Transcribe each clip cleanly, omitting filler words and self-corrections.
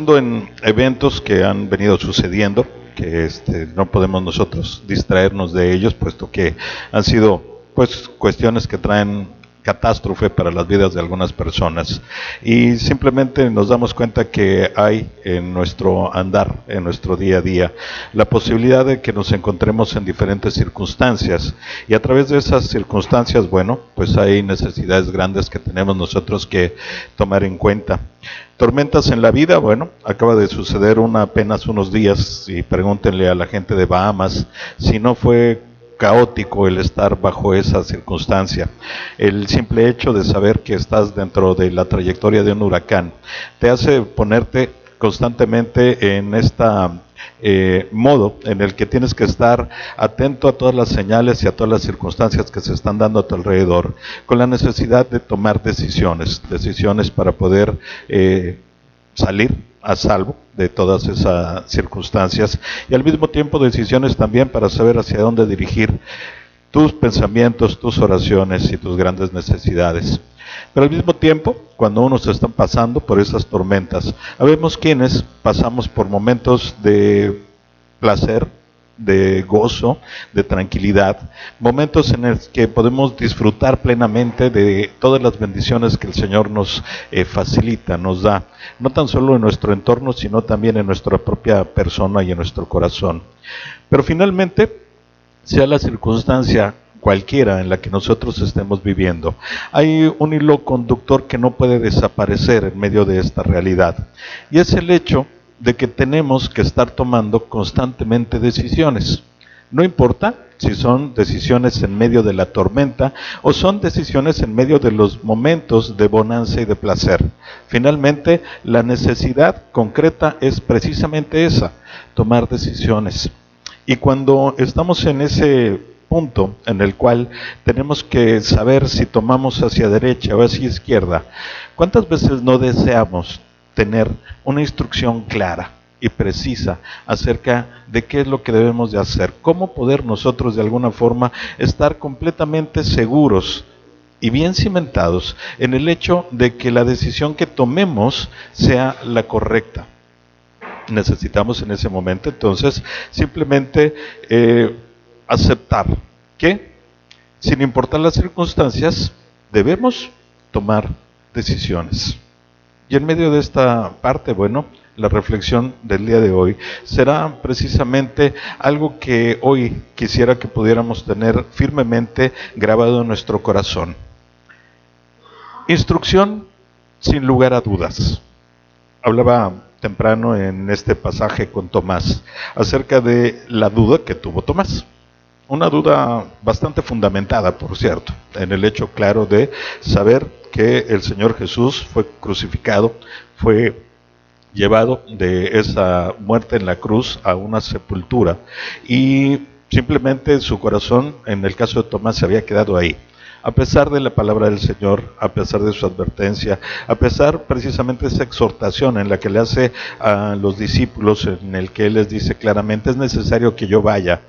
En eventos que han venido sucediendo, que no podemos nosotros distraernos de ellos, puesto que han sido pues cuestiones que traen catástrofe para las vidas de algunas personas, y simplemente nos damos cuenta que hay en nuestro andar, en nuestro día a día, la posibilidad de que nos encontremos en diferentes circunstancias, y a través de esas circunstancias, bueno, pues hay necesidades grandes que tenemos nosotros que tomar en cuenta. Tormentas en la vida, bueno, acaba de suceder una apenas unos días, y pregúntenle a la gente de Bahamas si no fue caótico el estar bajo esa circunstancia. El simple hecho de saber que estás dentro de la trayectoria de un huracán te hace ponerte constantemente en modo en el que tienes que estar atento a todas las señales y a todas las circunstancias que se están dando a tu alrededor, con la necesidad de tomar decisiones para poder salir a salvo de todas esas circunstancias, y al mismo tiempo decisiones también para saber hacia dónde dirigir tus pensamientos, tus oraciones y tus grandes necesidades. Pero al mismo tiempo, cuando uno se está pasando por esas tormentas, habemos quienes pasamos por momentos de placer, de gozo, de tranquilidad, momentos en los que podemos disfrutar plenamente de todas las bendiciones que el Señor nos facilita, nos da, no tan solo en nuestro entorno, sino también en nuestra propia persona y en nuestro corazón. Pero finalmente, sea la circunstancia cualquiera en la que nosotros estemos viviendo, hay un hilo conductor que no puede desaparecer en medio de esta realidad, y es el hecho de que tenemos que estar tomando constantemente decisiones. No importa si son decisiones en medio de la tormenta o son decisiones en medio de los momentos de bonanza y de placer. Finalmente, la necesidad concreta es precisamente esa, tomar decisiones. Y cuando estamos en ese punto en el cual tenemos que saber si tomamos hacia derecha o hacia izquierda, ¿cuántas veces no deseamos tener una instrucción clara y precisa acerca de qué es lo que debemos de hacer? ¿Cómo poder nosotros de alguna forma estar completamente seguros y bien cimentados en el hecho de que la decisión que tomemos sea la correcta? Necesitamos en ese momento entonces simplemente aceptar que, sin importar las circunstancias, debemos tomar decisiones. Y en medio de esta parte, bueno, la reflexión del día de hoy será precisamente algo que hoy quisiera que pudiéramos tener firmemente grabado en nuestro corazón. Instrucción sin lugar a dudas. Hablaba temprano en este pasaje con Tomás acerca de la duda que tuvo Tomás. Una duda bastante fundamentada, por cierto, en el hecho claro de saber que el Señor Jesús fue crucificado, fue llevado de esa muerte en la cruz a una sepultura, y simplemente su corazón, en el caso de Tomás, se había quedado ahí. A pesar de la palabra del Señor, a pesar de su advertencia, a pesar precisamente de esa exhortación en la que le hace a los discípulos, en el que Él les dice claramente: es necesario que yo vaya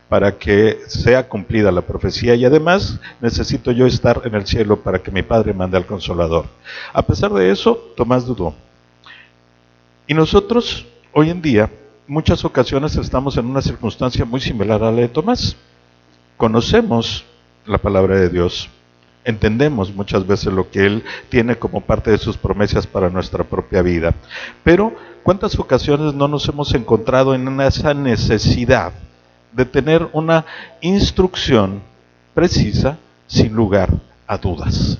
para que sea cumplida la profecía, y además necesito yo estar en el cielo para que mi Padre mande al Consolador. A pesar de eso, Tomás dudó. Y nosotros, hoy en día, muchas ocasiones estamos en una circunstancia muy similar a la de Tomás. Conocemos la palabra de Dios, entendemos muchas veces lo que Él tiene como parte de sus promesas para nuestra propia vida, pero ¿cuántas ocasiones no nos hemos encontrado en esa necesidad de tener una instrucción precisa sin lugar a dudas?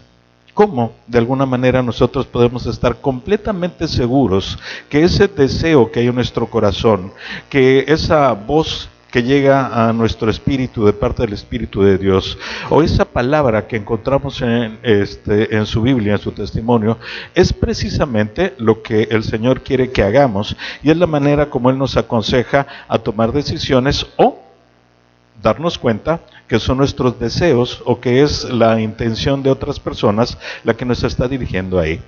¿Cómo de alguna manera nosotros podemos estar completamente seguros que ese deseo que hay en nuestro corazón, que esa voz que llega a nuestro espíritu de parte del Espíritu de Dios, o esa palabra que encontramos en su Biblia, en su testimonio, es precisamente lo que el Señor quiere que hagamos, y es la manera como Él nos aconseja a tomar decisiones, o darnos cuenta que son nuestros deseos o que es la intención de otras personas la que nos está dirigiendo ahí?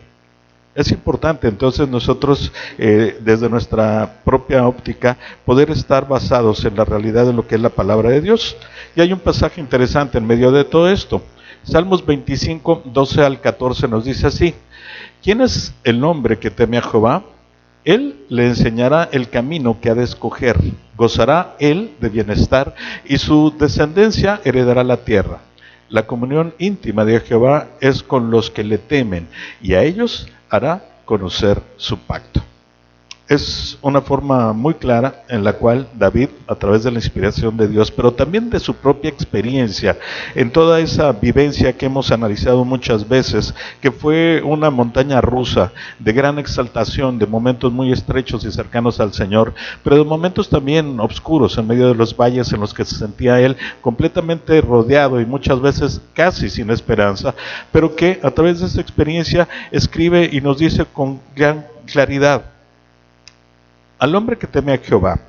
Es importante entonces nosotros, desde nuestra propia óptica, poder estar basados en la realidad de lo que es la palabra de Dios. Y hay un pasaje interesante en medio de todo esto. Salmos 25, 12 al 14 nos dice así: ¿quién es el hombre que teme a Jehová? Él le enseñará el camino que ha de escoger, gozará él de bienestar y su descendencia heredará la tierra. La comunión íntima de Jehová es con los que le temen y a ellos hará conocer su pacto. Es una forma muy clara en la cual David, a través de la inspiración de Dios, pero también de su propia experiencia, en toda esa vivencia que hemos analizado muchas veces, que fue una montaña rusa de gran exaltación, de momentos muy estrechos y cercanos al Señor, pero de momentos también oscuros en medio de los valles en los que se sentía él completamente rodeado y muchas veces casi sin esperanza, pero que a través de esa experiencia escribe y nos dice con gran claridad: al hombre que teme a Jehová,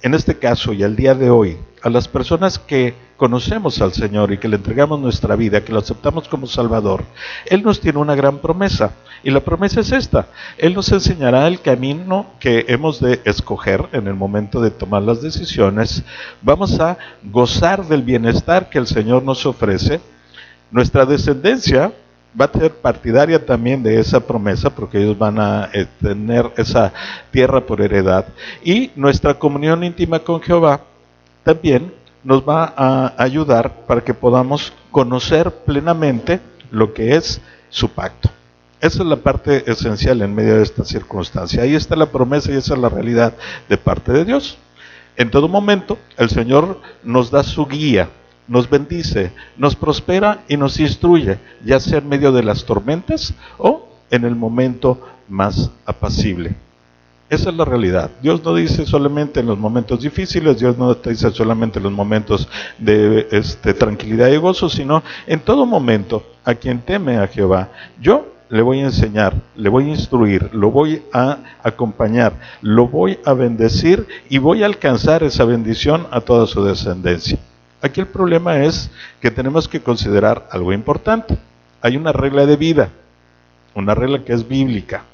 en este caso y al día de hoy, a las personas que conocemos al Señor y que le entregamos nuestra vida, que lo aceptamos como Salvador, Él nos tiene una gran promesa. Y la promesa es esta: Él nos enseñará el camino que hemos de escoger en el momento de tomar las decisiones. Vamos a gozar del bienestar que el Señor nos ofrece. Nuestra descendencia va a ser partidaria también de esa promesa, porque ellos van a tener esa tierra por heredad. Y nuestra comunión íntima con Jehová también nos va a ayudar para que podamos conocer plenamente lo que es su pacto. Esa es la parte esencial en medio de esta circunstancia. Ahí está la promesa y esa es la realidad de parte de Dios. En todo momento, el Señor nos da su guía, nos bendice, nos prospera y nos instruye, ya sea en medio de las tormentas o en el momento más apacible. Esa es la realidad. Dios no dice solamente en los momentos difíciles, Dios no te dice solamente en los momentos de tranquilidad y gozo, sino en todo momento. A quien teme a Jehová, yo le voy a enseñar, le voy a instruir, lo voy a acompañar, lo voy a bendecir y voy a alcanzar esa bendición a toda su descendencia. Aquí el problema es que tenemos que considerar algo importante. Hay una regla de vida, una regla que es bíblica.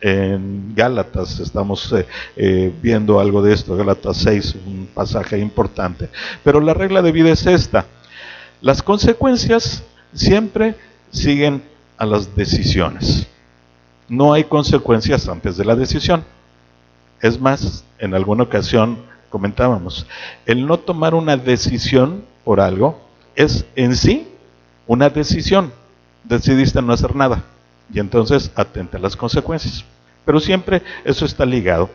En Gálatas estamos viendo algo de esto, Gálatas 6, un pasaje importante. Pero la regla de vida es esta: las consecuencias siempre siguen a las decisiones. No hay consecuencias antes de la decisión. Es más, en alguna ocasión comentábamos, el no tomar una decisión por algo es en sí una decisión. Decidiste no hacer nada y entonces atenta a las consecuencias. Pero siempre eso está ligado.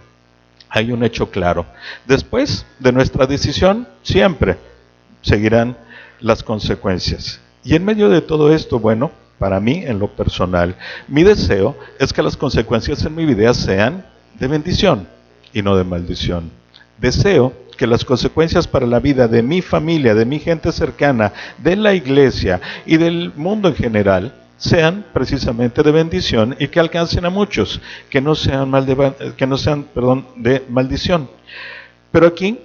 Hay un hecho claro: después de nuestra decisión siempre seguirán las consecuencias. Y en medio de todo esto, bueno, para mí en lo personal, mi deseo es que las consecuencias en mi vida sean de bendición y no de maldición. Deseo que las consecuencias para la vida de mi familia, de mi gente cercana, de la iglesia y del mundo en general sean precisamente de bendición y que alcancen a muchos, que no sean de maldición. Pero aquí,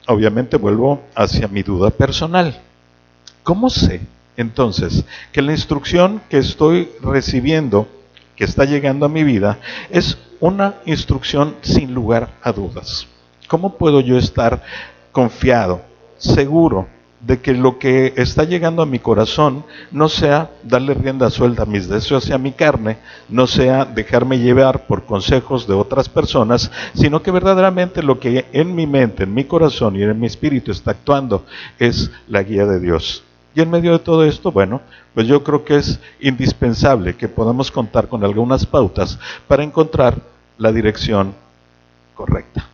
obviamente, vuelvo hacia mi duda personal. ¿Cómo sé entonces que la instrucción que estoy recibiendo, que está llegando a mi vida, es una instrucción sin lugar a dudas? ¿Cómo puedo yo estar confiado, seguro de que lo que está llegando a mi corazón no sea darle rienda suelta a mis deseos y a mi carne, no sea dejarme llevar por consejos de otras personas, sino que verdaderamente lo que en mi mente, en mi corazón y en mi espíritu está actuando es la guía de Dios? Y en medio de todo esto, bueno, pues yo creo que es indispensable que podamos contar con algunas pautas para encontrar la dirección correcta,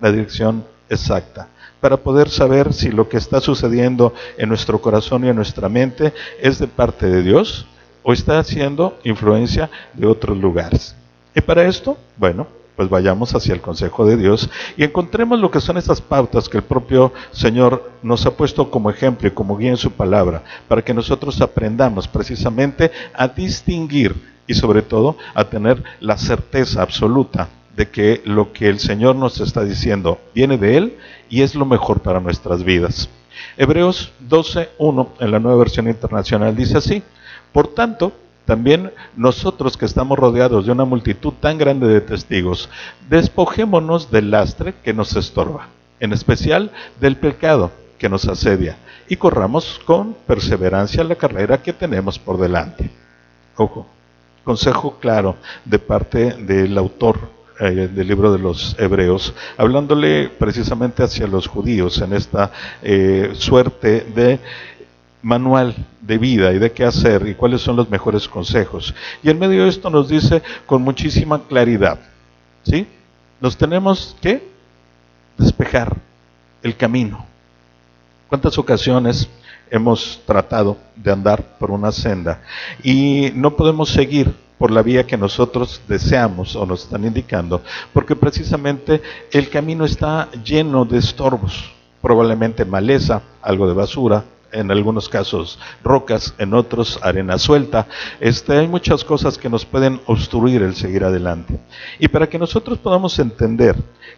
la dirección exacta, para poder saber si lo que está sucediendo en nuestro corazón y en nuestra mente es de parte de Dios o está haciendo influencia de otros lugares. Y para esto, bueno, pues vayamos hacia el consejo de Dios y encontremos lo que son esas pautas que el propio Señor nos ha puesto como ejemplo y como guía en su palabra, para que nosotros aprendamos precisamente a distinguir y sobre todo a tener la certeza absoluta de que lo que el Señor nos está diciendo viene de Él y es lo mejor para nuestras vidas. Hebreos 12:1 en la Nueva Versión Internacional dice así: por tanto, también nosotros que estamos rodeados de una multitud tan grande de testigos, despojémonos del lastre que nos estorba, en especial del pecado que nos asedia, y corramos con perseverancia la carrera que tenemos por delante. Ojo, consejo claro de parte del autor del libro de los Hebreos, hablándole precisamente hacia los judíos en esta suerte de manual de vida y de qué hacer y cuáles son los mejores consejos. Y en medio de esto nos dice con muchísima claridad, ¿sí? Nos tenemos que despejar el camino. ¿Cuántas ocasiones hemos tratado de andar por una senda y no podemos seguir por la vía que nosotros deseamos o nos están indicando, porque precisamente el camino está lleno de estorbos, probablemente maleza, algo de basura, en algunos casos rocas, en otros arena suelta? Hay muchas cosas que nos pueden obstruir el seguir adelante. Y para que nosotros podamos entender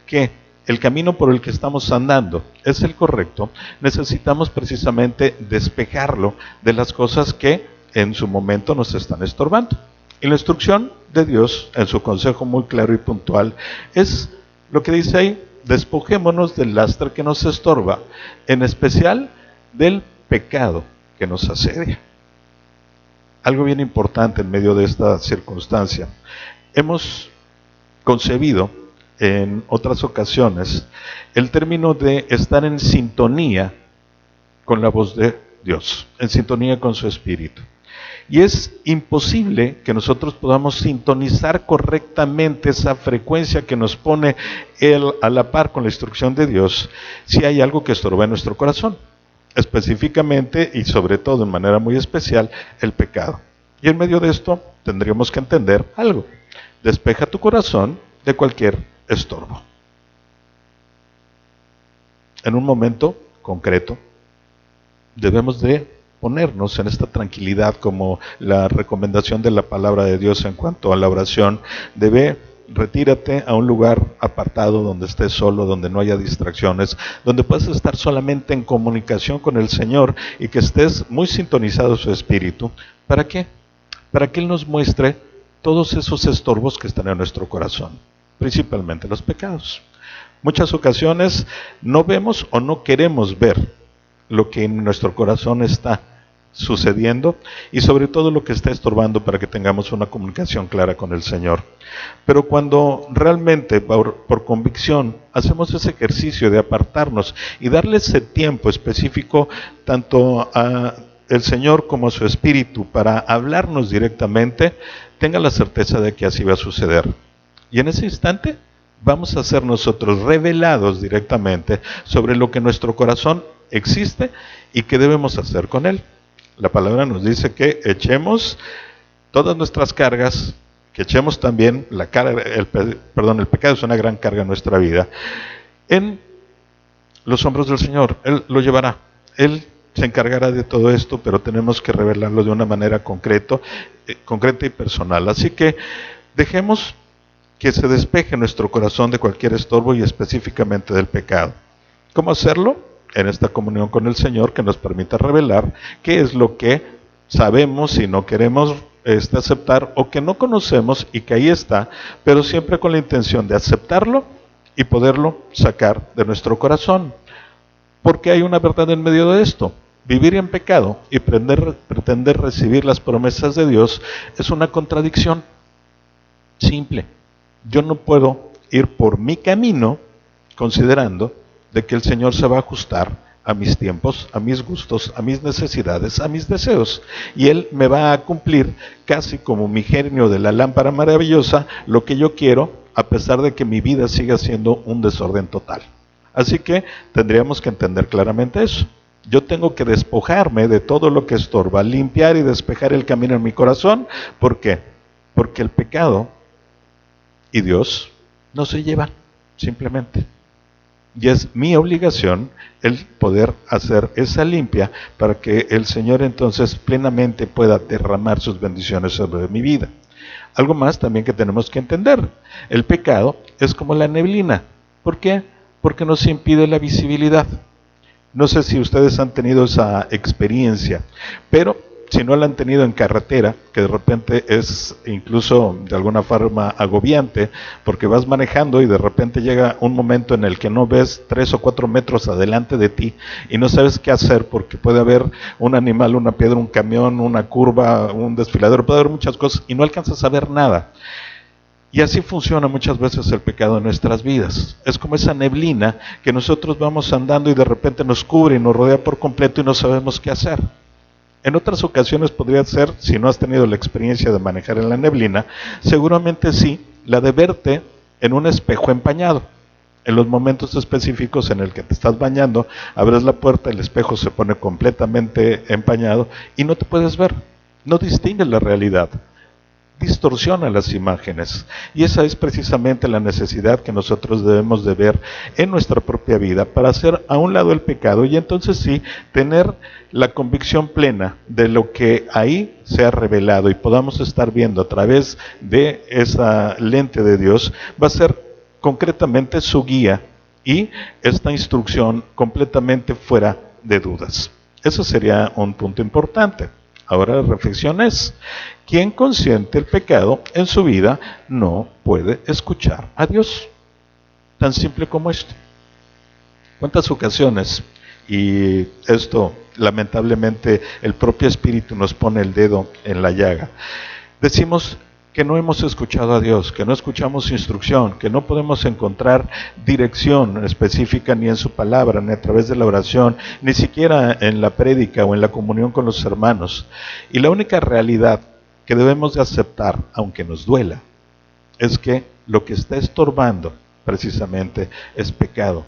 que el camino por el que estamos andando es el correcto, necesitamos precisamente despejarlo de las cosas que en su momento nos están estorbando. Y la instrucción de Dios, en su consejo muy claro y puntual, es lo que dice ahí: despojémonos del lastre que nos estorba, en especial del pecado que nos asedia. Algo bien importante en medio de esta circunstancia: hemos concebido en otras ocasiones el término de estar en sintonía con la voz de Dios, en sintonía con su Espíritu. Y es imposible que nosotros podamos sintonizar correctamente esa frecuencia que nos pone Él a la par con la instrucción de Dios si hay algo que estorba en nuestro corazón, específicamente y sobre todo en manera muy especial el pecado. Y en medio de esto tendríamos que entender algo: despeja tu corazón de cualquier estorbo. En un momento concreto debemos de ponernos en esta tranquilidad, como la recomendación de la palabra de Dios en cuanto a la oración. Retírate a un lugar apartado donde estés solo, donde no haya distracciones, donde puedas estar solamente en comunicación con el Señor y que estés muy sintonizado a su Espíritu. ¿Para qué? Para que Él nos muestre todos esos estorbos que están en nuestro corazón, principalmente los pecados. Muchas ocasiones no vemos o no queremos ver lo que en nuestro corazón está sucediendo y sobre todo lo que está estorbando para que tengamos una comunicación clara con el Señor. Pero cuando realmente por convicción hacemos ese ejercicio de apartarnos y darle ese tiempo específico tanto a el Señor como a su Espíritu para hablarnos directamente, tenga la certeza de que así va a suceder. Y en ese instante vamos a ser nosotros revelados directamente sobre lo que en nuestro corazón existe y qué debemos hacer con él. La palabra nos dice que echemos todas nuestras cargas, que echemos también la carga, el pecado es una gran carga en nuestra vida, en los hombros del Señor. Él lo llevará, Él se encargará de todo esto, pero tenemos que revelarlo de una manera concreta y personal. Así que dejemos que se despeje nuestro corazón de cualquier estorbo y específicamente del pecado. ¿Cómo hacerlo? En esta comunión con el Señor, que nos permita revelar qué es lo que sabemos y no queremos aceptar, o que no conocemos y que ahí está, pero siempre con la intención de aceptarlo y poderlo sacar de nuestro corazón. Porque hay una verdad en medio de esto: vivir en pecado y pretender recibir las promesas de Dios es una contradicción simple. Yo no puedo ir por mi camino considerando de que el Señor se va a ajustar a mis tiempos, a mis gustos, a mis necesidades, a mis deseos. Y Él me va a cumplir casi como mi genio de la lámpara maravillosa lo que yo quiero, a pesar de que mi vida siga siendo un desorden total. Así que tendríamos que entender claramente eso. Yo tengo que despojarme de todo lo que estorba, limpiar y despejar el camino en mi corazón. ¿Por qué? Porque el pecado y Dios no se llevan, simplemente. Y es mi obligación el poder hacer esa limpia para que el Señor entonces plenamente pueda derramar sus bendiciones sobre mi vida. Algo más también que tenemos que entender: el pecado es como la neblina. ¿Por qué? Porque nos impide la visibilidad. No sé si ustedes han tenido esa experiencia, pero si no la han tenido en carretera, que de repente es incluso de alguna forma agobiante, porque vas manejando y de repente llega un momento en el que no ves 3 o 4 metros adelante de ti y no sabes qué hacer, porque puede haber un animal, una piedra, un camión, una curva, un desfiladero, puede haber muchas cosas y no alcanzas a ver nada. Y así funciona muchas veces el pecado en nuestras vidas. Es como esa neblina que nosotros vamos andando y de repente nos cubre y nos rodea por completo y no sabemos qué hacer. En otras ocasiones podría ser, si no has tenido la experiencia de manejar en la neblina, seguramente sí, la de verte en un espejo empañado. En los momentos específicos en el que te estás bañando, abres la puerta, el espejo se pone completamente empañado y no te puedes ver, no distingues la realidad, distorsiona las imágenes. Y esa es precisamente la necesidad que nosotros debemos de ver en nuestra propia vida para hacer a un lado el pecado y entonces sí tener la convicción plena de lo que ahí se ha revelado y podamos estar viendo a través de esa lente de Dios. Va a ser concretamente su guía y esta instrucción completamente fuera de dudas. Eso sería un punto importante. Ahora la reflexión es, ¿quién consiente el pecado en su vida no puede escuchar a Dios? Tan simple como esto. ¿Cuántas ocasiones? Y esto, lamentablemente, el propio Espíritu nos pone el dedo en la llaga. Decimos que no hemos escuchado a Dios, que no escuchamos instrucción, que no podemos encontrar dirección específica ni en su palabra, ni a través de la oración, ni siquiera en la prédica o en la comunión con los hermanos. Y la única realidad que debemos de aceptar, aunque nos duela, es que lo que está estorbando precisamente es pecado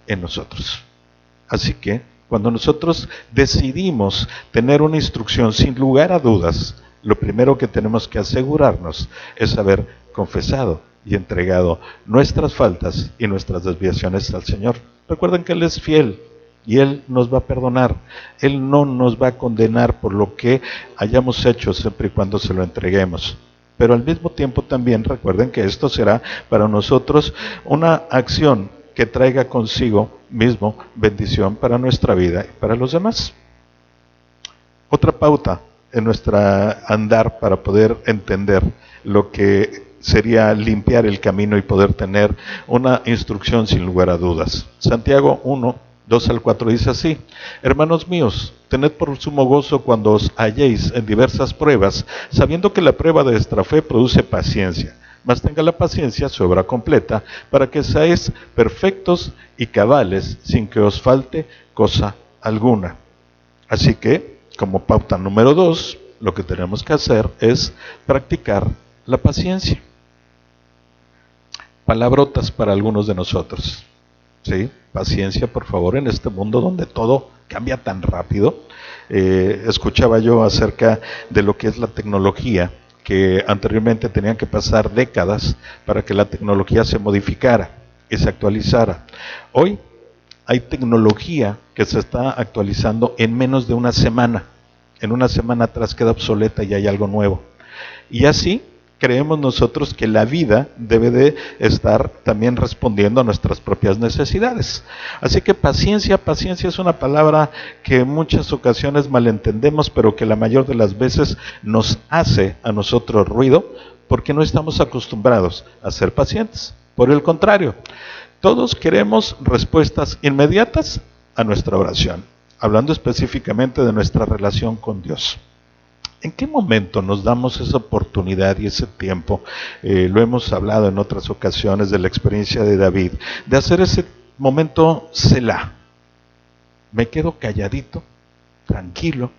en nosotros. Así que cuando nosotros decidimos tener una instrucción sin lugar a dudas, lo primero que tenemos que asegurarnos es haber confesado y entregado nuestras faltas y nuestras desviaciones al Señor. Recuerden que Él es fiel y Él nos va a perdonar. Él no nos va a condenar por lo que hayamos hecho siempre y cuando se lo entreguemos. Pero al mismo tiempo también recuerden que esto será para nosotros una acción que traiga consigo mismo bendición para nuestra vida y para los demás. Otra pauta en nuestra andar para poder entender lo que sería limpiar el camino y poder tener una instrucción sin lugar a dudas. Santiago 1, 2 al 4 dice así: hermanos míos, tened por sumo gozo cuando os halléis en diversas pruebas, sabiendo que la prueba de vuestra fe produce paciencia. Mas tenga la paciencia su obra completa, para que seáis perfectos y cabales, sin que os falte cosa alguna. Así que, como pauta número 2, lo que tenemos que hacer es practicar la paciencia. Palabrotas para algunos de nosotros. ¿Sí? Paciencia, por favor, en este mundo donde todo cambia tan rápido. Escuchaba yo acerca de lo que es la tecnología, que anteriormente tenían que pasar décadas para que la tecnología se modificara y se actualizara. Hoy hay tecnología que se está actualizando en menos de una semana. En una semana atrás queda obsoleta y hay algo nuevo. Y así creemos nosotros que la vida debe de estar también respondiendo a nuestras propias necesidades. Así que paciencia es una palabra que en muchas ocasiones malentendemos, pero que la mayor de las veces nos hace a nosotros ruido, porque no estamos acostumbrados a ser pacientes. Por el contrario, todos queremos respuestas inmediatas a nuestra oración, hablando específicamente de nuestra relación con Dios. ¿En qué momento nos damos esa oportunidad y ese tiempo? Lo hemos hablado en otras ocasiones de la experiencia de David, de hacer ese momento Selah. Me quedo calladito, tranquilo,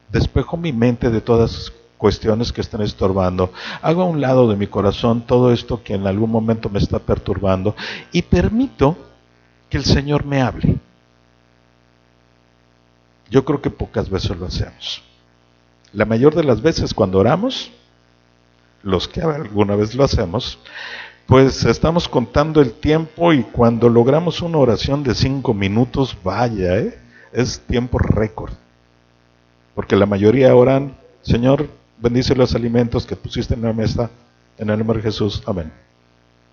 despejo mi mente de todas las cuestiones que están estorbando, hago a un lado de mi corazón todo esto que en algún momento me está perturbando y permito que el Señor me hable. Yo creo que pocas veces lo hacemos. La mayor de las veces cuando oramos, los que alguna vez lo hacemos, pues estamos contando el tiempo y cuando logramos una oración de 5 minutos, vaya, es tiempo récord. Porque la mayoría oran: Señor, bendice los alimentos que pusiste en la mesa, en el nombre de Jesús, amén.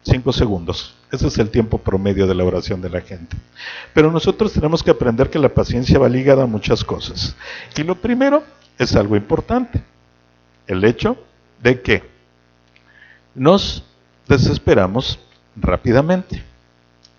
5 segundos, ese es el tiempo promedio de la oración de la gente. Pero nosotros tenemos que aprender que la paciencia va ligada a muchas cosas. Y lo primero es algo importante, el hecho de que nos desesperamos rápidamente.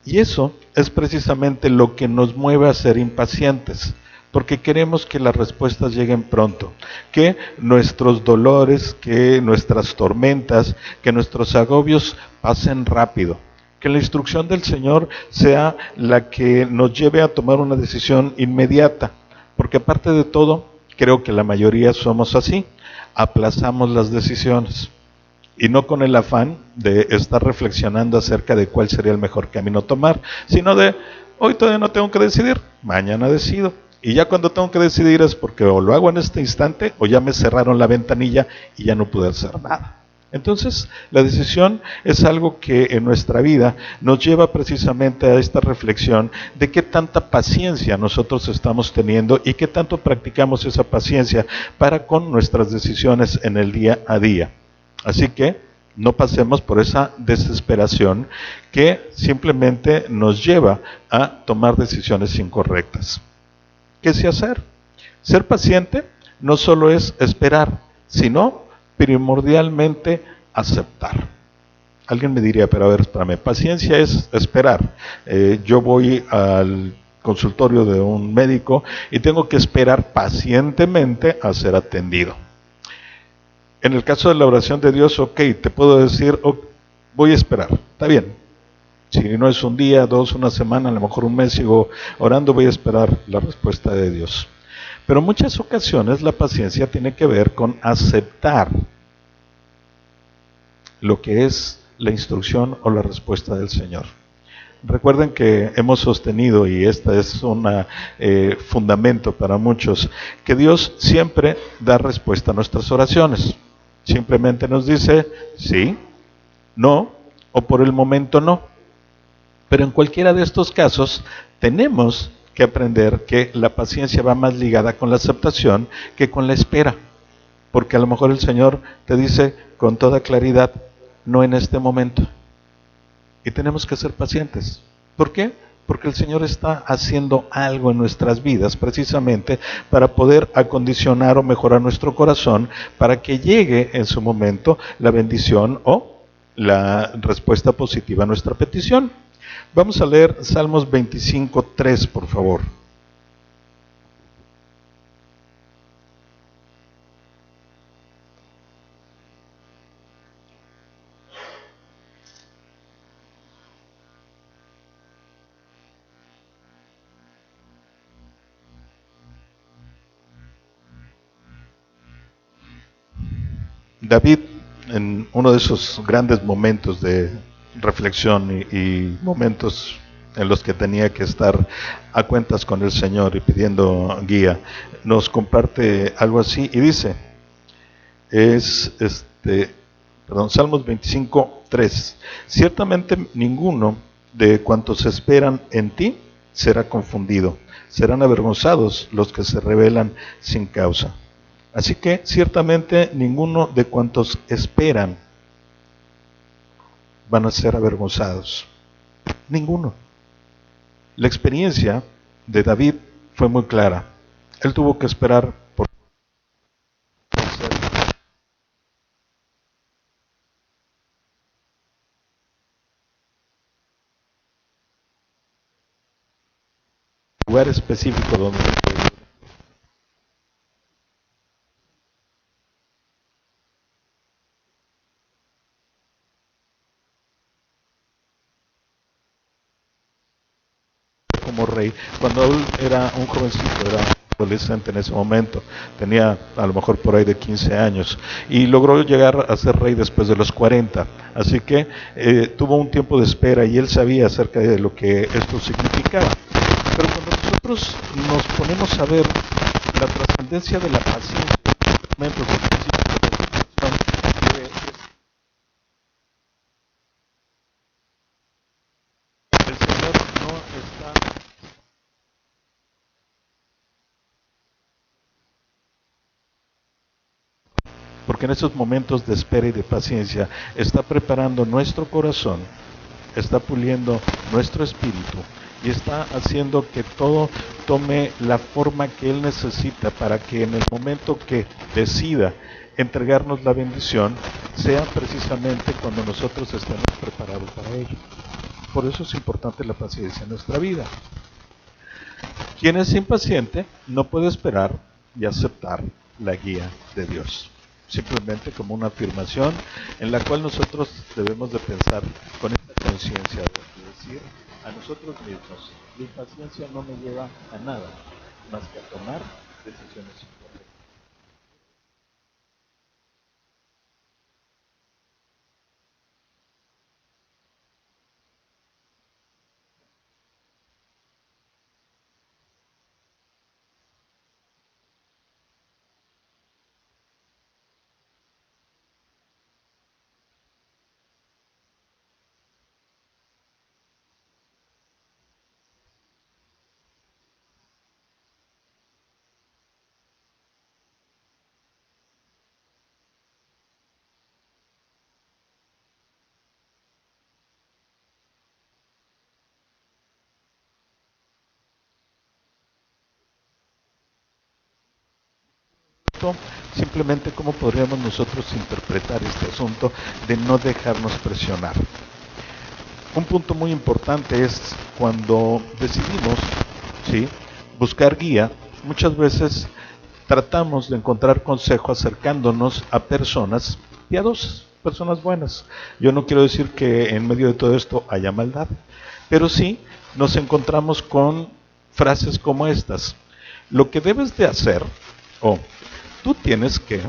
Y eso es precisamente lo que nos mueve a ser impacientes, porque queremos que las respuestas lleguen pronto, que nuestros dolores, que nuestras tormentas, que nuestros agobios pasen rápido, que la instrucción del Señor sea la que nos lleve a tomar una decisión inmediata, porque aparte de todo, creo que la mayoría somos así, aplazamos las decisiones. Y no con el afán de estar reflexionando acerca de cuál sería el mejor camino a tomar, sino de, hoy todavía no tengo que decidir, mañana decido. Y ya cuando tengo que decidir es porque o lo hago en este instante o ya me cerraron la ventanilla y ya no pude hacer nada. Entonces, la decisión es algo que en nuestra vida nos lleva precisamente a esta reflexión de qué tanta paciencia nosotros estamos teniendo y qué tanto practicamos esa paciencia para con nuestras decisiones en el día a día. Así que no pasemos por esa desesperación que simplemente nos lleva a tomar decisiones incorrectas. ¿Qué sé hacer? Ser paciente no solo es esperar, sino primordialmente aceptar. Alguien me diría, pero a ver, espérame, paciencia es esperar. Yo voy al consultorio de un médico y tengo que esperar pacientemente a ser atendido. En el caso de la oración de Dios, ok, te puedo decir, voy a esperar, está bien. Si no es un día, dos, una semana, a lo mejor un mes sigo orando, voy a esperar la respuesta de Dios. Pero en muchas ocasiones la paciencia tiene que ver con aceptar lo que es la instrucción o la respuesta del Señor. Recuerden que hemos sostenido, y este es un fundamento para muchos, que Dios siempre da respuesta a nuestras oraciones. Simplemente nos dice sí, no, o por el momento no. Pero en cualquiera de estos casos tenemos que aprender que la paciencia va más ligada con la aceptación que con la espera. Porque a lo mejor el Señor te dice con toda claridad, no en este momento. Y tenemos que ser pacientes. ¿Por qué? Porque el Señor está haciendo algo en nuestras vidas precisamente para poder acondicionar o mejorar nuestro corazón para que llegue en su momento la bendición o la respuesta positiva a nuestra petición. Vamos a leer Salmos 25:3, por favor. David, en uno de esos grandes momentos de reflexión y momentos en los que tenía que estar a cuentas con el Señor y pidiendo guía, nos comparte algo así y dice, Salmos 25:3, ciertamente ninguno de cuantos esperan en ti será confundido, serán avergonzados los que se rebelan sin causa. Así que ciertamente ninguno de cuantos esperan van a ser avergonzados. Ninguno. La experiencia de David fue muy clara. Él tuvo que esperar por un lugar específico donde como rey. Cuando él era un jovencito, era adolescente en ese momento, tenía a lo mejor por ahí de 15 años y logró llegar a ser rey después de los 40, así que tuvo un tiempo de espera y él sabía acerca de lo que esto significaba. Pero cuando nosotros nos ponemos a ver la trascendencia de la paciencia, momentos de el Señor no está. Porque en esos momentos de espera y de paciencia está preparando nuestro corazón, está puliendo nuestro espíritu y está haciendo que todo tome la forma que Él necesita para que en el momento que decida entregarnos la bendición sea precisamente cuando nosotros estemos preparados para ello. Por eso es importante la paciencia en nuestra vida. Quien es impaciente no puede esperar y aceptar la guía de Dios. Simplemente como una afirmación en la cual nosotros debemos de pensar con esta conciencia de decir a nosotros mismos, la impaciencia no me lleva a nada más que a tomar decisiones incorrectas. Simplemente cómo podríamos nosotros interpretar este asunto de no dejarnos presionar. Un punto muy importante es cuando decidimos, ¿sí?, buscar guía. Muchas veces tratamos de encontrar consejo acercándonos a personas piadosas, personas buenas. Yo no quiero decir que en medio de todo esto haya maldad, pero sí nos encontramos con frases como estas: lo que debes de hacer, o tú tienes que,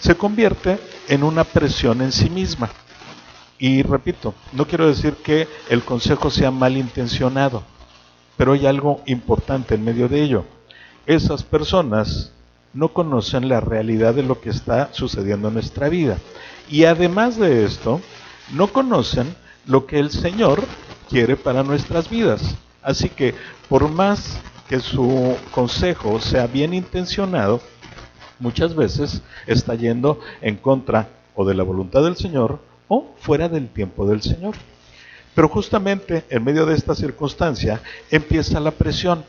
se convierte en una presión en sí misma. Y repito, no quiero decir que el consejo sea malintencionado, pero hay algo importante en medio de ello. Esas personas no conocen la realidad de lo que está sucediendo en nuestra vida. Y además de esto, no conocen lo que el Señor quiere para nuestras vidas. Así que por más que su consejo sea bien intencionado, muchas veces está yendo en contra o de la voluntad del Señor o fuera del tiempo del Señor. Pero justamente en medio de esta circunstancia empieza la presión,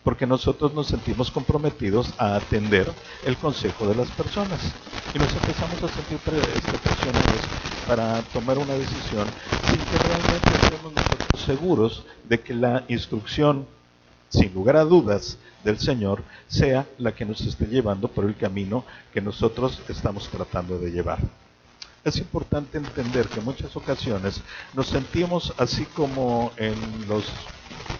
porque nosotros nos sentimos comprometidos a atender el consejo de las personas y nos empezamos a sentir presionados para tomar una decisión sin que realmente estemos nosotros seguros de que la instrucción, sin lugar a dudas, del Señor sea la que nos esté llevando por el camino que nosotros estamos tratando de llevar. Es importante entender que en muchas ocasiones nos sentimos así como en los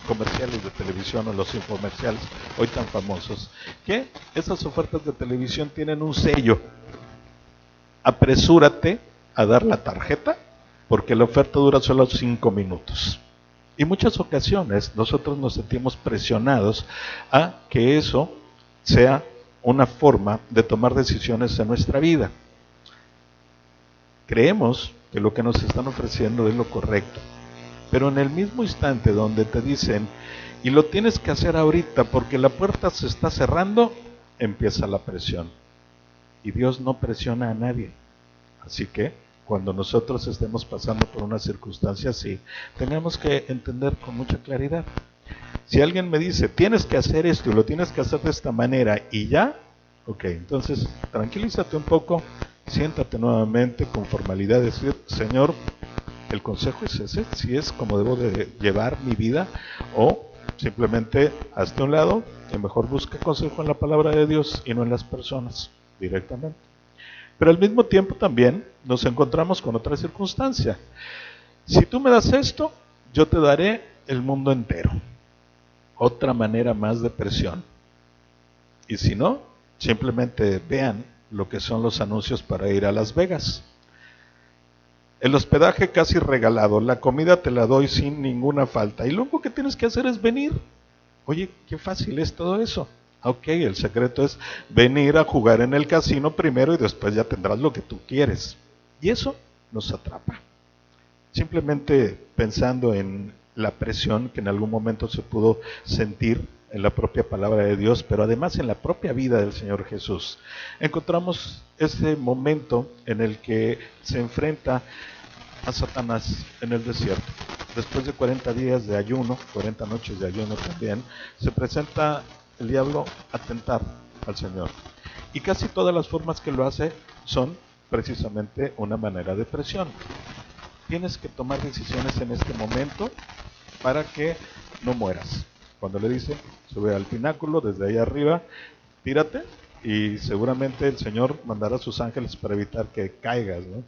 comerciales de televisión o los infomerciales hoy tan famosos, que esas ofertas de televisión tienen un sello: apresúrate a dar la tarjeta porque la oferta dura solo 5 minutos. Y muchas ocasiones nosotros nos sentimos presionados a que eso sea una forma de tomar decisiones en nuestra vida. Creemos que lo que nos están ofreciendo es lo correcto, pero en el mismo instante donde te dicen, y lo tienes que hacer ahorita porque la puerta se está cerrando, empieza la presión. Y Dios no presiona a nadie. Así que cuando nosotros estemos pasando por una circunstancia así, tenemos que entender con mucha claridad. Si alguien me dice, tienes que hacer esto y lo tienes que hacer de esta manera y ya, ok, entonces tranquilízate un poco, siéntate nuevamente con formalidad, decir, Señor, el consejo es ese, si es como debo de llevar mi vida, o simplemente hazte a un lado y mejor busca consejo en la palabra de Dios y no en las personas directamente. Pero al mismo tiempo también nos encontramos con otra circunstancia. Si tú me das esto, yo te daré el mundo entero. Otra manera más de presión. Y si no, simplemente vean lo que son los anuncios para ir a Las Vegas. El hospedaje casi regalado, la comida te la doy sin ninguna falta. Y lo único que tienes que hacer es venir. Oye, qué fácil es todo eso. Ok, el secreto es venir a jugar en el casino primero y después ya tendrás lo que tú quieres. Y eso nos atrapa. Simplemente pensando en la presión que en algún momento se pudo sentir en la propia palabra de Dios, pero además en la propia vida del Señor Jesús, encontramos ese momento en el que se enfrenta a Satanás en el desierto. Después de 40 días de ayuno, 40 noches de ayuno también, se presenta el diablo a tentar al Señor. Y casi todas las formas que lo hace son precisamente una manera de presión. Tienes que tomar decisiones en este momento para que no mueras. Cuando le dice, sube al pináculo, desde ahí arriba, tírate, y seguramente el Señor mandará a sus ángeles para evitar que caigas, ¿no?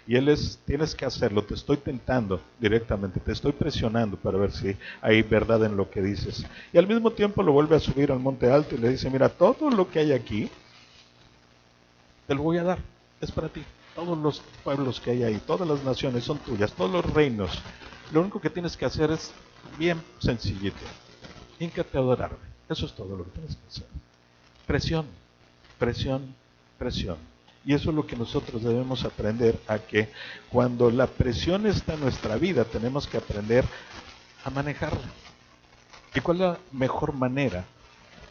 Y Él tienes que hacerlo, te estoy tentando directamente, te estoy presionando para ver si hay verdad en lo que dices. Y al mismo tiempo lo vuelve a subir al monte alto y le dice, mira, todo lo que hay aquí, te lo voy a dar, es para ti. Todos los pueblos que hay ahí, todas las naciones son tuyas, todos los reinos. Lo único que tienes que hacer es bien sencillito. Híncate a adorarme. Eso es todo lo que tienes que hacer. Presión, presión, presión. Y eso es lo que nosotros debemos aprender, a que cuando la presión está en nuestra vida, tenemos que aprender a manejarla. ¿Y cuál es la mejor manera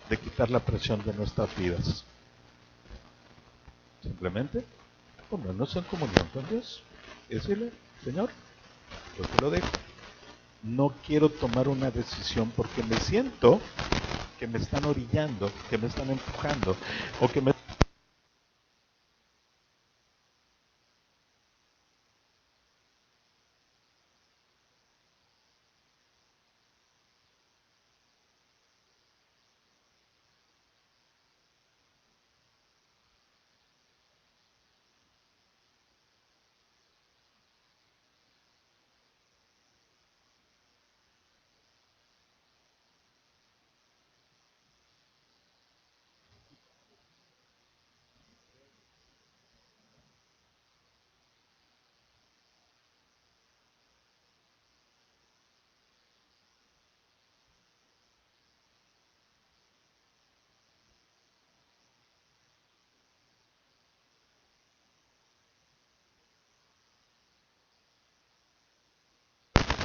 de quitar la presión de nuestras vidas? Simplemente ponernos en comunión con Dios y decirle, Señor, yo te lo dejo. No quiero tomar una decisión porque me siento que me están orillando, que me están empujando, o que me...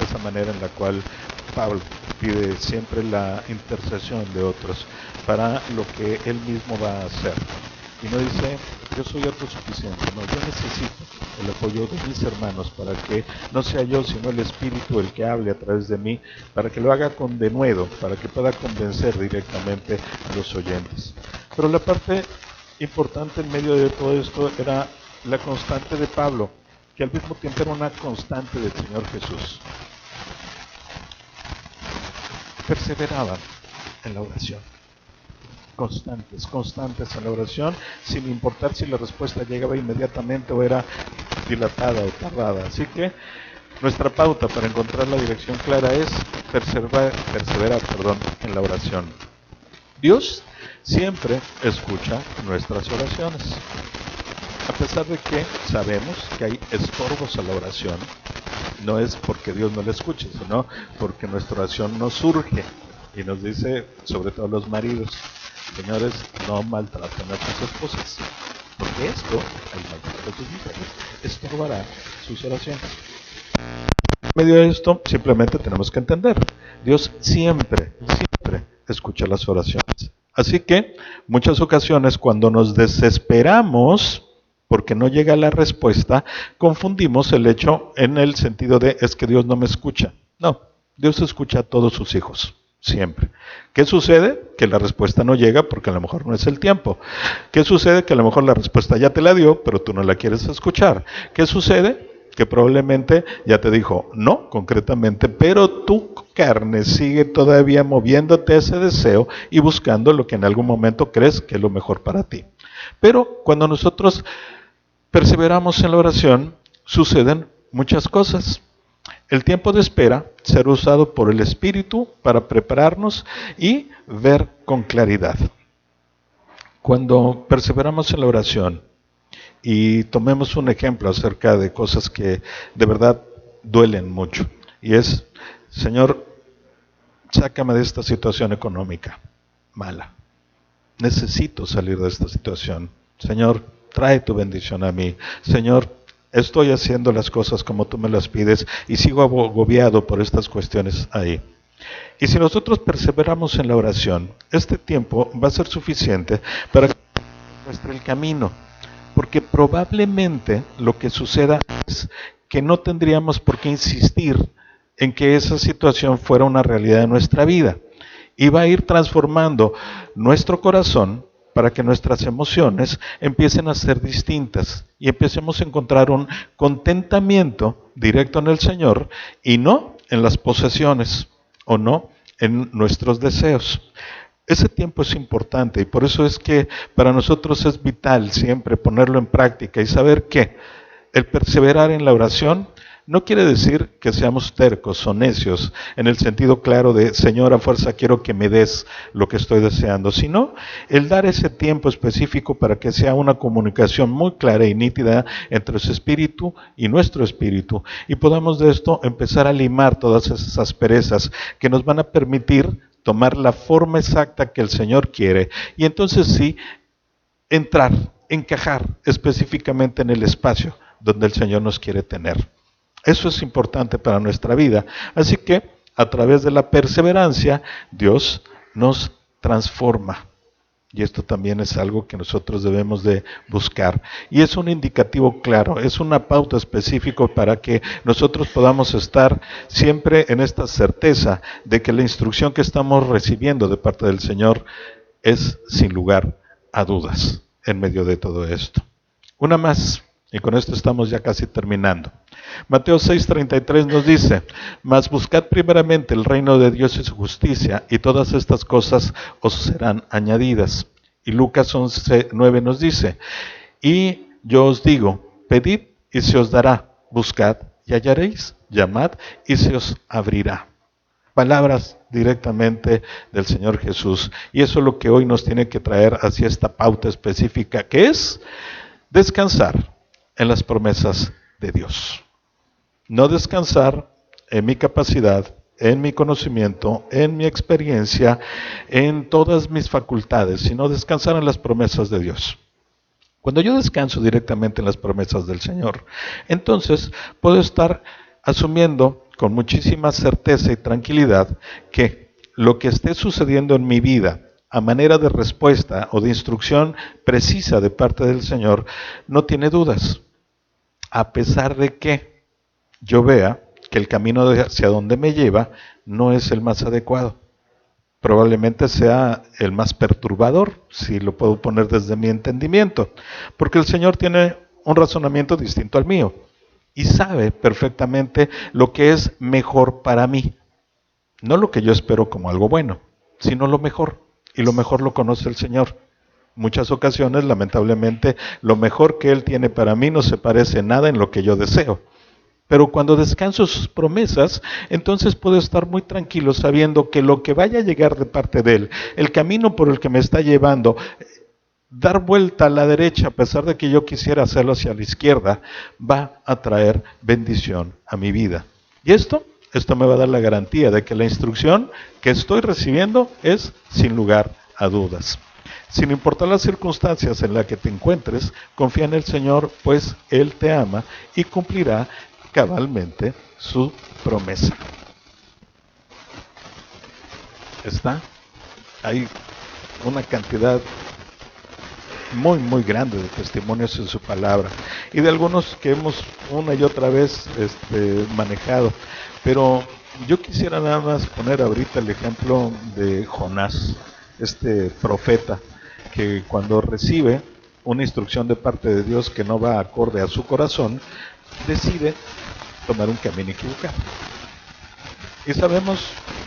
esa manera en la cual Pablo pide siempre la intercesión de otros para lo que él mismo va a hacer. Y no dice, yo soy autosuficiente, no, yo necesito el apoyo de mis hermanos para que no sea yo, sino el Espíritu el que hable a través de mí, para que lo haga con denuedo, para que pueda convencer directamente a los oyentes. Pero la parte importante en medio de todo esto era la constante de Pablo, que al mismo tiempo era una constante del Señor Jesús. Perseveraban en la oración, constantes en la oración, sin importar si la respuesta llegaba inmediatamente o era dilatada o tardada. Así que nuestra pauta para encontrar la dirección clara es perseverar en la oración. Dios siempre escucha nuestras oraciones. A pesar de que sabemos que hay estorbos a la oración, no es porque Dios no la escuche, sino porque nuestra oración no surge. Y nos dice, sobre todo los maridos, señores, no maltraten a sus esposas, porque esto, el maltrato a sus mujeres, estorbará sus oraciones. En medio de esto, simplemente tenemos que entender, Dios siempre escucha las oraciones. Así que, muchas ocasiones cuando nos desesperamos porque no llega la respuesta, confundimos el hecho en el sentido de, es que Dios no me escucha. No, Dios escucha a todos sus hijos, siempre. ¿Qué sucede? Que la respuesta no llega porque a lo mejor no es el tiempo. ¿Qué sucede? Que a lo mejor la respuesta ya te la dio, pero tú no la quieres escuchar. ¿Qué sucede? Que probablemente ya te dijo no concretamente, pero tu carne sigue todavía moviéndote a ese deseo y buscando lo que en algún momento crees que es lo mejor para ti. Pero cuando nosotros perseveramos en la oración, suceden muchas cosas. El tiempo de espera será usado por el Espíritu para prepararnos y ver con claridad. Cuando perseveramos en la oración, y tomemos un ejemplo acerca de cosas que de verdad duelen mucho, y es, Señor, sácame de esta situación económica mala. Necesito salir de esta situación. Señor, trae tu bendición a mí. Señor, estoy haciendo las cosas como tú me las pides y sigo agobiado por estas cuestiones ahí. Y si nosotros perseveramos en la oración, este tiempo va a ser suficiente para que muestre el camino. Porque probablemente lo que suceda es que no tendríamos por qué insistir en que esa situación fuera una realidad de nuestra vida. Y va a ir transformando nuestro corazón para que nuestras emociones empiecen a ser distintas y empecemos a encontrar un contentamiento directo en el Señor y no en las posesiones o no en nuestros deseos. Ese tiempo es importante y por eso es que para nosotros es vital siempre ponerlo en práctica y saber que el perseverar en la oración no quiere decir que seamos tercos o necios en el sentido claro de Señor, a fuerza quiero que me des lo que estoy deseando, sino el dar ese tiempo específico para que sea una comunicación muy clara y nítida entre su espíritu y nuestro espíritu y podamos de esto empezar a limar todas esas asperezas que nos van a permitir tomar la forma exacta que el Señor quiere y entonces sí entrar, encajar específicamente en el espacio donde el Señor nos quiere tener. Eso es importante para nuestra vida. Así que a través de la perseverancia, Dios nos transforma. Y esto también es algo que nosotros debemos de buscar. Y es un indicativo claro, es una pauta específica para que nosotros podamos estar siempre en esta certeza de que la instrucción que estamos recibiendo de parte del Señor es sin lugar a dudas en medio de todo esto. Una más, y con esto estamos ya casi terminando. Mateo 6:33 nos dice, mas buscad primeramente el reino de Dios y su justicia, y todas estas cosas os serán añadidas. Y Lucas 11:9 nos dice, y yo os digo, pedid y se os dará, buscad y hallaréis, llamad y se os abrirá. Palabras directamente del Señor Jesús. Y eso es lo que hoy nos tiene que traer hacia esta pauta específica, que es descansar en las promesas de Dios. No descansar en mi capacidad, en mi conocimiento, en mi experiencia, en todas mis facultades, sino descansar en las promesas de Dios. Cuando yo descanso directamente en las promesas del Señor, entonces puedo estar asumiendo con muchísima certeza y tranquilidad que lo que esté sucediendo en mi vida a manera de respuesta o de instrucción precisa de parte del Señor no tiene dudas, a pesar de que yo vea que el camino hacia donde me lleva no es el más adecuado. Probablemente sea el más perturbador, si lo puedo poner desde mi entendimiento, porque el Señor tiene un razonamiento distinto al mío y sabe perfectamente lo que es mejor para mí. No lo que yo espero como algo bueno, sino lo mejor, y lo mejor lo conoce el Señor. Muchas ocasiones, lamentablemente, lo mejor que Él tiene para mí no se parece nada en lo que yo deseo. Pero cuando descanso sus promesas, entonces puedo estar muy tranquilo sabiendo que lo que vaya a llegar de parte de Él, el camino por el que me está llevando, dar vuelta a la derecha a pesar de que yo quisiera hacerlo hacia la izquierda, va a traer bendición a mi vida. Y esto me va a dar la garantía de que la instrucción que estoy recibiendo es sin lugar a dudas. Sin importar las circunstancias en las que te encuentres, confía en el Señor, pues Él te ama y cumplirá cabalmente su promesa. Hay una cantidad muy grande de testimonios en su palabra y de algunos que hemos una y otra vez manejado, pero yo quisiera nada más poner ahorita el ejemplo de Jonás, este profeta que cuando recibe una instrucción de parte de Dios que no va acorde a su corazón, decide tomar un camino equivocado. Y sabemos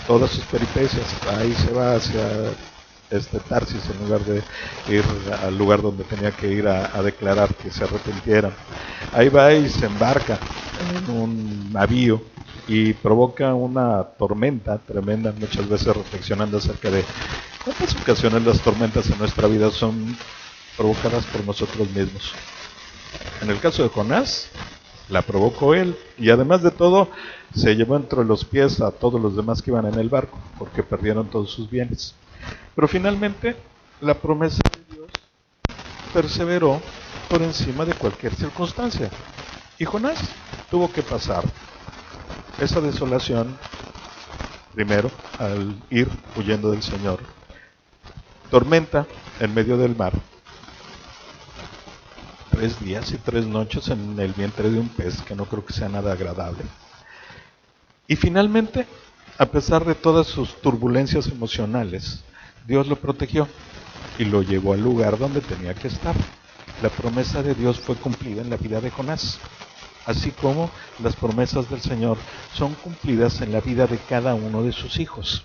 todas sus peripecias. Ahí se va hacia Tarsis en lugar de ir al lugar donde tenía que ir a declarar que se arrepintieran. Ahí va y se embarca en un navío y provoca una tormenta tremenda, muchas veces reflexionando acerca de cuántas ocasiones las tormentas en nuestra vida son provocadas por nosotros mismos. En el caso de Jonás, la provocó él, y además de todo, se llevó entre los pies a todos los demás que iban en el barco, porque perdieron todos sus bienes. Pero finalmente, la promesa de Dios perseveró por encima de cualquier circunstancia. Y Jonás tuvo que pasar esa desolación, primero, al ir huyendo del Señor. Tormenta en medio del mar. 3 días y 3 noches en el vientre de un pez, que no creo que sea nada agradable. Y finalmente, a pesar de todas sus turbulencias emocionales, Dios lo protegió y lo llevó al lugar donde tenía que estar. La promesa de Dios fue cumplida en la vida de Jonás, así como las promesas del Señor son cumplidas en la vida de cada uno de sus hijos.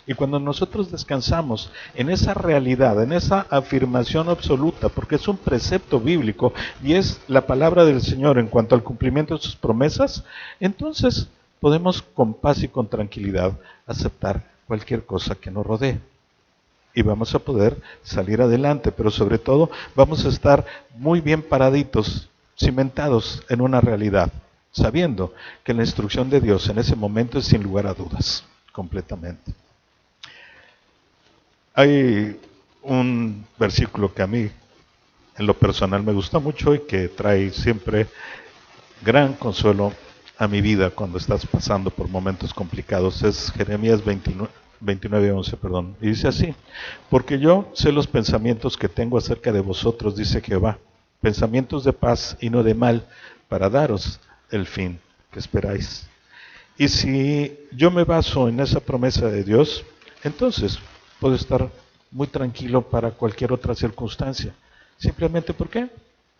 Y cuando nosotros descansamos en esa realidad, en esa afirmación absoluta, porque es un precepto bíblico y es la palabra del Señor en cuanto al cumplimiento de sus promesas, entonces podemos con paz y con tranquilidad aceptar cualquier cosa que nos rodee. Y vamos a poder salir adelante, pero sobre todo vamos a estar muy bien paraditos, cimentados en una realidad, sabiendo que la instrucción de Dios en ese momento es sin lugar a dudas, completamente. Hay un versículo que a mí, en lo personal, me gusta mucho y que trae siempre gran consuelo a mi vida cuando estás pasando por momentos complicados. Es Jeremías 29:11, perdón. Y dice así: porque yo sé los pensamientos que tengo acerca de vosotros, dice Jehová, pensamientos de paz y no de mal, para daros el fin que esperáis. Y si yo me baso en esa promesa de Dios, entonces puedo estar muy tranquilo para cualquier otra circunstancia. Simplemente, ¿por qué?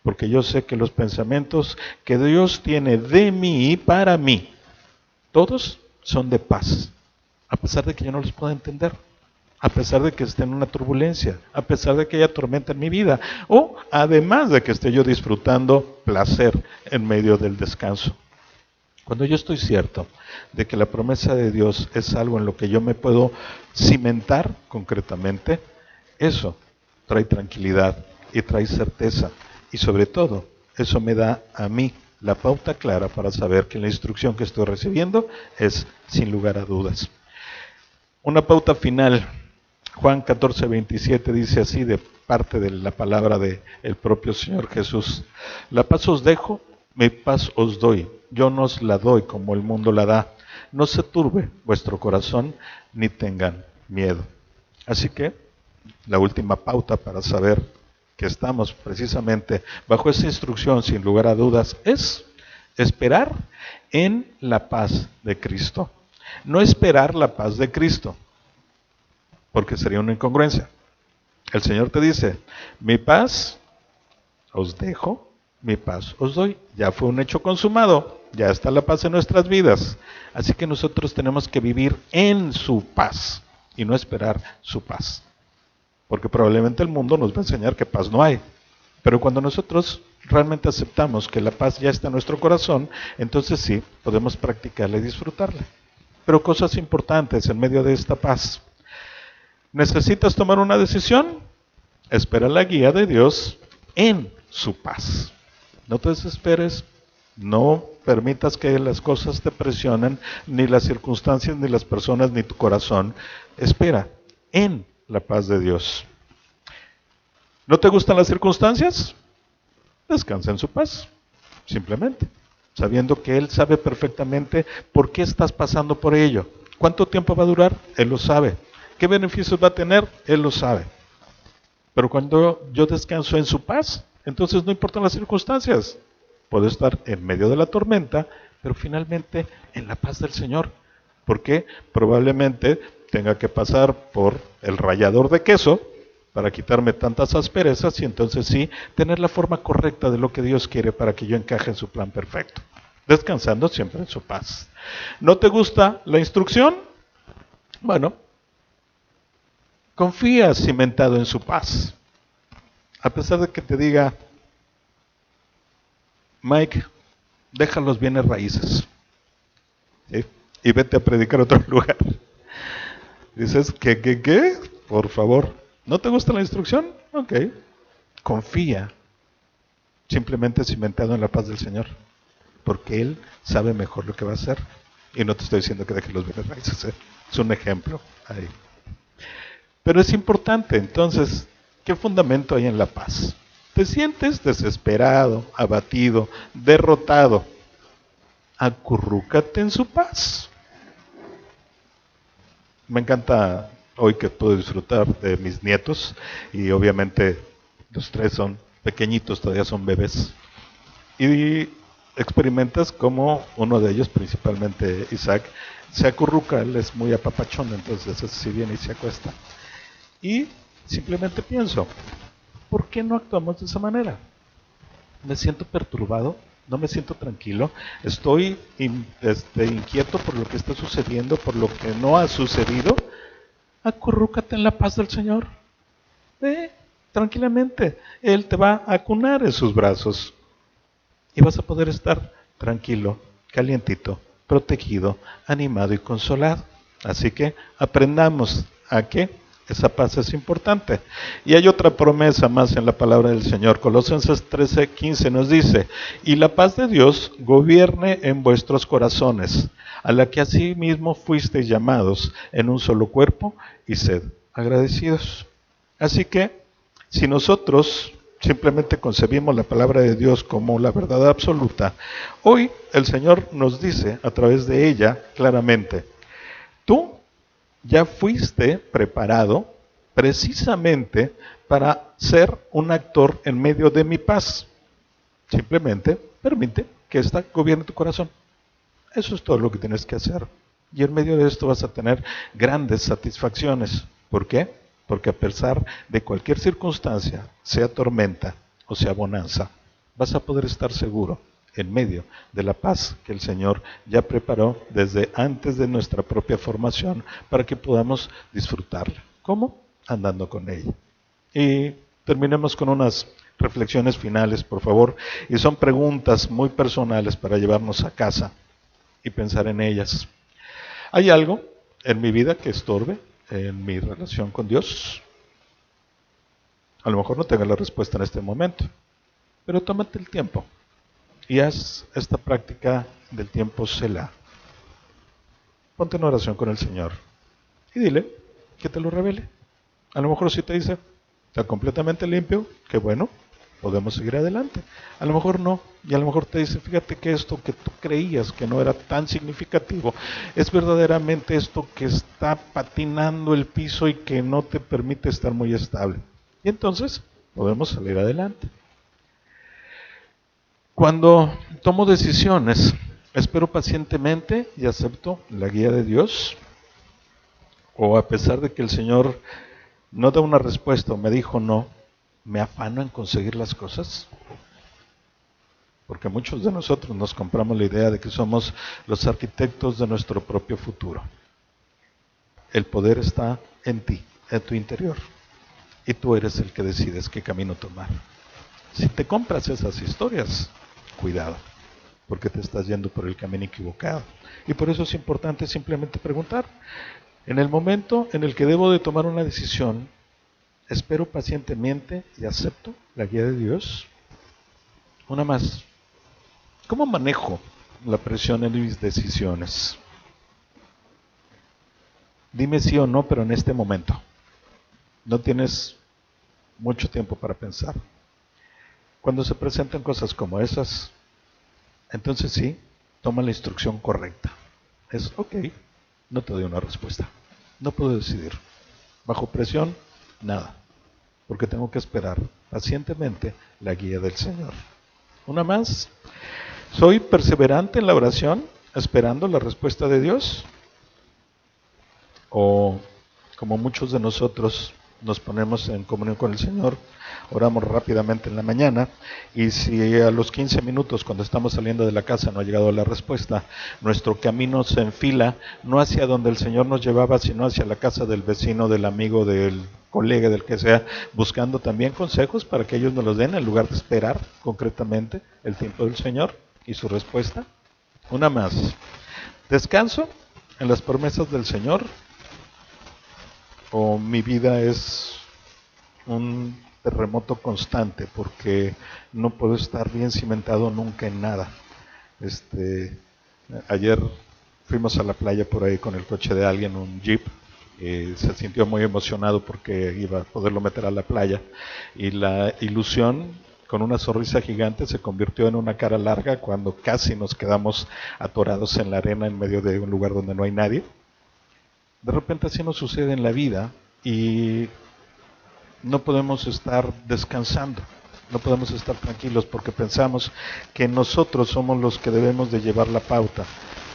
Porque yo sé que los pensamientos que Dios tiene de mí y para mí, todos son de paz, a pesar de que yo no los pueda entender, a pesar de que esté en una turbulencia, a pesar de que haya tormenta en mi vida, o además de que esté yo disfrutando placer en medio del descanso. Cuando yo estoy cierto de que la promesa de Dios es algo en lo que yo me puedo cimentar concretamente, eso trae tranquilidad y trae certeza. Y sobre todo, eso me da a mí la pauta clara para saber que la instrucción que estoy recibiendo es sin lugar a dudas. Una pauta final. Juan 14:27 dice así, de parte de la palabra del propio Señor Jesús: la paz os dejo, mi paz os doy. Yo no os la doy como el mundo la da. No se turbe vuestro corazón, ni tengan miedo. Así que la última pauta para saber que estamos precisamente bajo esa instrucción, sin lugar a dudas, es esperar en la paz de Cristo. No esperar la paz de Cristo, porque sería una incongruencia. El Señor te dice: mi paz os dejo, mi paz os doy. Ya fue un hecho consumado, ya está la paz en nuestras vidas. Así que nosotros tenemos que vivir en su paz y no esperar su paz. Porque probablemente el mundo nos va a enseñar que paz no hay. Pero cuando nosotros realmente aceptamos que la paz ya está en nuestro corazón, entonces sí, podemos practicarla y disfrutarla. Pero cosas importantes en medio de esta paz. ¿Necesitas tomar una decisión? Espera la guía de Dios en su paz. No te desesperes, no permitas que las cosas te presionen, ni las circunstancias, ni las personas, ni tu corazón. Espera en la paz de Dios. ¿No te gustan las circunstancias? Descansa en su paz, simplemente, sabiendo que Él sabe perfectamente por qué estás pasando por ello. ¿Cuánto tiempo va a durar? Él lo sabe. ¿Qué beneficios va a tener? Él lo sabe. Pero cuando yo descanso en su paz, entonces no importan las circunstancias. Puedo estar en medio de la tormenta, pero finalmente en la paz del Señor. Porque probablemente tenga que pasar por el rallador de queso para quitarme tantas asperezas y entonces sí, tener la forma correcta de lo que Dios quiere para que yo encaje en su plan perfecto. Descansando siempre en su paz. ¿No te gusta la instrucción? Bueno, confía cimentado en su paz. A pesar de que te diga: Mike, deja los bienes raíces, ¿sí? Y vete a predicar a otro lugar. Dices, ¿qué? Por favor, ¿no te gusta la instrucción? Ok, confía, simplemente cimentado en la paz del Señor, porque Él sabe mejor lo que va a hacer. Y no te estoy diciendo que dejes los bienes raíces, ¿eh? Es un ejemplo ahí. Pero es importante, entonces, ¿qué fundamento hay en la paz? ¿Te sientes desesperado, abatido, derrotado? Acurrúcate en su paz. Me encanta hoy que puedo disfrutar de mis nietos y obviamente los tres son pequeñitos, todavía son bebés. Y experimentas como uno de ellos, principalmente Isaac, se acurruca, él es muy apapachón, entonces si viene y se acuesta. Y simplemente pienso, ¿por qué no actuamos de esa manera? Me siento perturbado, no me siento tranquilo, estoy inquieto por lo que está sucediendo, por lo que no ha sucedido. acurrúcate en la paz del Señor. Ve tranquilamente. Él te va a acunar en sus brazos y vas a poder estar tranquilo, calientito, protegido, animado y consolado. Así que aprendamos a que esa paz es importante. Y hay otra promesa más en la palabra del Señor. Colosenses 13:15 nos dice: y la paz de Dios gobierne en vuestros corazones, a la que asimismo fuisteis llamados en un solo cuerpo, y sed agradecidos. Así que, si nosotros simplemente concebimos la palabra de Dios como la verdad absoluta, hoy el Señor nos dice a través de ella claramente: tú ya fuiste preparado precisamente para ser un actor en medio de mi paz. Simplemente permite que ésta gobierne tu corazón. Eso es todo lo que tienes que hacer. Y en medio de esto vas a tener grandes satisfacciones. ¿Por qué? Porque a pesar de cualquier circunstancia, sea tormenta o sea bonanza, vas a poder estar seguro en medio de la paz que el Señor ya preparó desde antes de nuestra propia formación para que podamos disfrutarla. ¿Cómo? Andando con ella. Y terminemos con unas reflexiones finales, por favor. Y son preguntas muy personales para llevarnos a casa y pensar en ellas. ¿Hay algo en mi vida que estorbe en mi relación con Dios? A lo mejor no tenga la respuesta en este momento, pero tómate el tiempo y haz esta práctica del tiempo Selah. Ponte en oración con el Señor y dile que te lo revele. A lo mejor si te dice, está completamente limpio, qué bueno, podemos seguir adelante. A lo mejor no, y a lo mejor te dice, fíjate que esto que tú creías que no era tan significativo, es verdaderamente esto que está patinando el piso y que no te permite estar muy estable. Y entonces podemos salir adelante. Cuando tomo decisiones, espero pacientemente y acepto la guía de Dios, o a pesar de que el Señor no da una respuesta o me dijo no, me afano en conseguir las cosas. Porque muchos de nosotros nos compramos la idea de que somos los arquitectos de nuestro propio futuro. El poder está en ti, en tu interior, y tú eres el que decides qué camino tomar. Si te compras esas historias, cuidado, porque te estás yendo por el camino equivocado. Y por eso es importante simplemente preguntar. En el momento en el que debo de tomar una decisión, espero pacientemente y acepto la guía de Dios. Una más. ¿Cómo manejo la presión en mis decisiones? Dime sí o no, pero en este momento. No tienes mucho tiempo para pensar. Cuando se presentan cosas como esas, entonces sí, toma la instrucción correcta. Es ok, no te doy una respuesta. No puedo decidir. Bajo presión, nada. Porque tengo que esperar pacientemente la guía del Señor. Una más. ¿Soy perseverante en la oración, esperando la respuesta de Dios? ¿O como muchos de nosotros nos ponemos en comunión con el Señor, oramos rápidamente en la mañana, y si a los 15 minutos cuando estamos saliendo de la casa no ha llegado la respuesta, nuestro camino se enfila no hacia donde el Señor nos llevaba, sino hacia la casa del vecino, del amigo, del colega, del que sea, buscando también consejos para que ellos nos los den en lugar de esperar concretamente el tiempo del Señor y su respuesta. Una más. ¿Descanso en las promesas del Señor? ¿O mi vida es un terremoto constante porque no puedo estar bien cimentado nunca en nada? Ayer fuimos a la playa por ahí con el coche de alguien, un Jeep, y se sintió muy emocionado porque iba a poderlo meter a la playa, y la ilusión con una sonrisa gigante se convirtió en una cara larga cuando casi nos quedamos atorados en la arena en medio de un lugar donde no hay nadie. De repente así nos sucede en la vida y no podemos estar descansando, no podemos estar tranquilos porque pensamos que nosotros somos los que debemos de llevar la pauta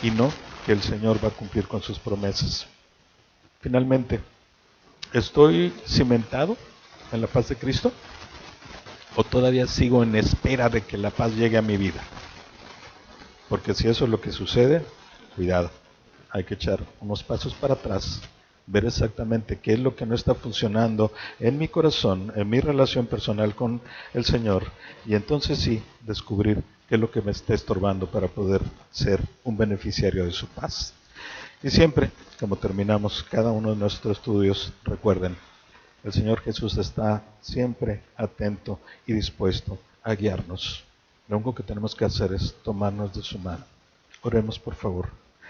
y no que el Señor va a cumplir con sus promesas. Finalmente, ¿estoy cimentado en la paz de Cristo? ¿O todavía sigo en espera de que la paz llegue a mi vida? Porque si eso es lo que sucede, cuidado, hay que echar unos pasos para atrás ver exactamente qué es lo que no está funcionando en mi corazón, en mi relación personal con el Señor, y entonces sí, descubrir qué es lo que me está estorbando para poder ser un beneficiario de su paz. Y siempre, como terminamos cada uno de nuestros estudios, recuerden, el Señor Jesús está siempre atento y dispuesto a guiarnos. Lo único que tenemos que hacer es tomarnos de su mano. Oremos, por favor.